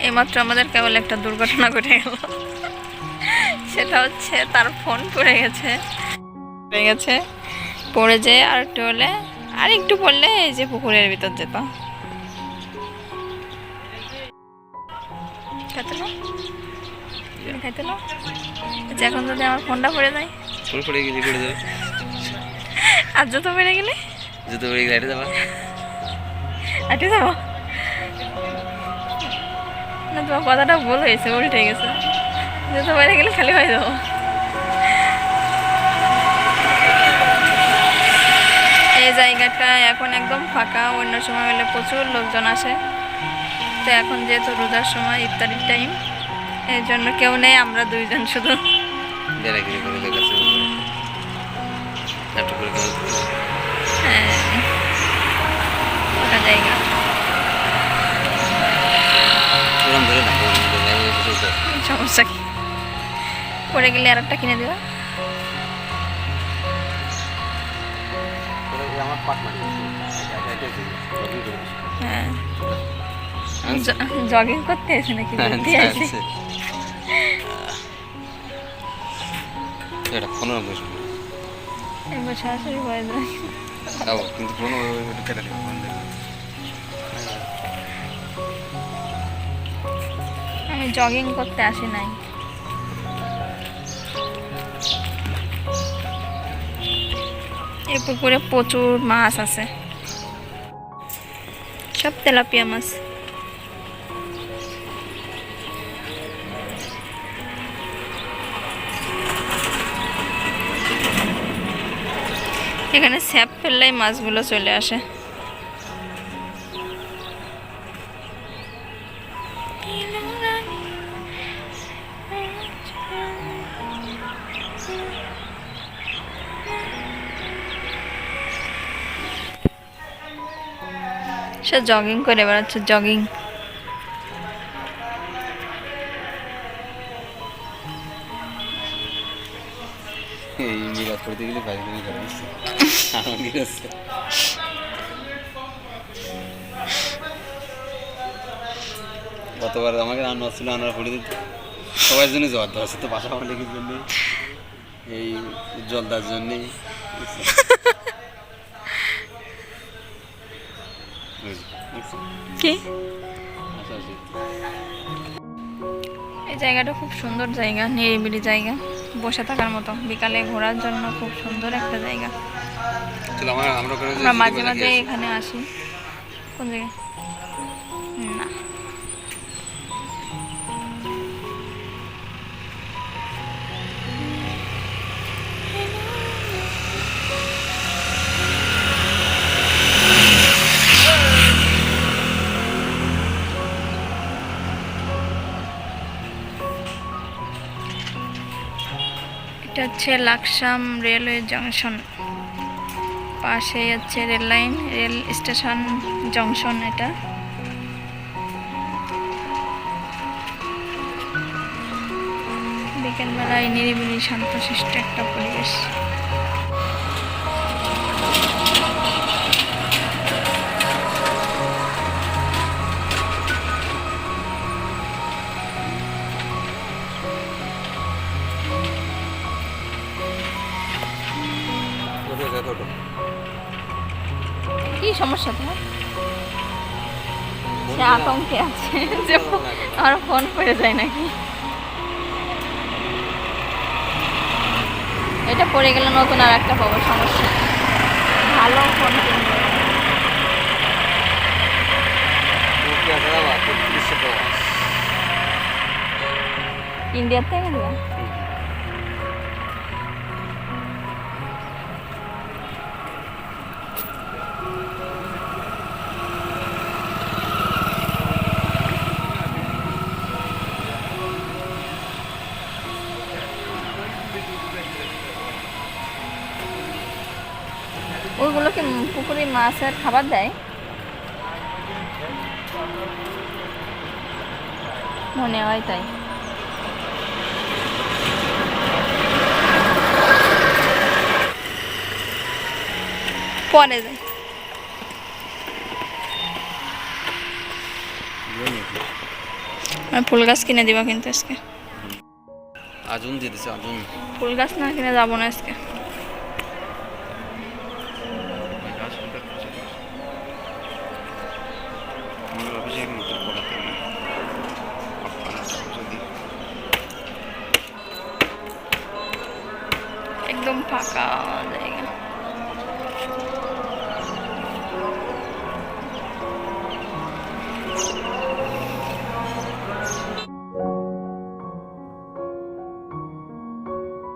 এইমাত্র আমাদের কেবল একটা দুর্ঘটনা ঘটে গেল, সেটা হচ্ছে তার ফোন পড়ে গেছে। পড়ে যেয়ে আর একটু হলে, আর একটু পড়লে এই যে পুকুরের ভিতর যেত। এখন যদি আমার ফোনটা পড়ে যায়, আর জুতো পড়ে গেলে আটে যাবো না। তোমার কথাটা ভুল হয়েছে, উল্টে গেছে। জুতো পড়ে গেলে খালি হয়ে যাবো। এই জায়গাটা এখন একদম ফাঁকা, অন্য সময় হলে প্রচুর লোকজন আসে। তো এখন যেহেতু রোজার সময়, ইফতারির টাইম, এই জন্য কেউ নেই, আমরা দুইজন শুধু। হ্যাঁ, ফাঁকা জায়গা। সমস্যা কি, পড়ে গেলে আর একটা কিনে দেওয়া। হ্যাঁ, জগিং করতে এসে নাকি সরাসরি বলে দেয়। আমি জগিং করতে আসি নাই। এই পুকুরে প্রচুর মাছ আছে, সব তেলাপিয়া মাছ। এখানে স্যাপ ফেললেই মাছগুলো চলে আসে। সে জগিং করে বেড়াচ্ছে, জগিং। গতবার আমাকে রান্না ছিল, আনার পরে সবার জন্য জবাব দেওয়া হচ্ছে, তো বাসা মালিকের জন্য, এই উজ্জ্বলদার জন্যে। কি এই জায়গাটা খুব সুন্দর জায়গা, নিরিবিলি জায়গা, বসে থাকার মতো, বিকালে ঘোরার জন্য খুব সুন্দর একটা জায়গা। আমরা মাঝে মাঝে এখানে আসি। কোন জায়গায়? না, এটা হচ্ছে লাকসাম রেলওয়ে জংশন, পাশেই হচ্ছে rail line, rail station junction. এটা বিকেলবেলায় নিরিবিলি শান্তশিষ্ট একটা পরিবেশ। কি সমস্যা তোমার? সে আতঙ্কে আছে যে আমার ফোন পড়ে যায় নাকি। এটা পড়ে গেলে নতুন আর একটা পাবো, সমস্যা। ভালো ফোন কিনবো। ইন্ডিয়ার থেকে নিবা? ওইগুলোকে পুকুরে মাছের খাবার দেয় মনে হয়, তাই। পরে যায়। ফুল গাছ কিনে দিবা কিন্তু আজকে। আজুন দিয়ে দিছে আজুন। ফুল গাছ না কিনে যাবো না আজকে। একদম ফাঁকা জায়গা।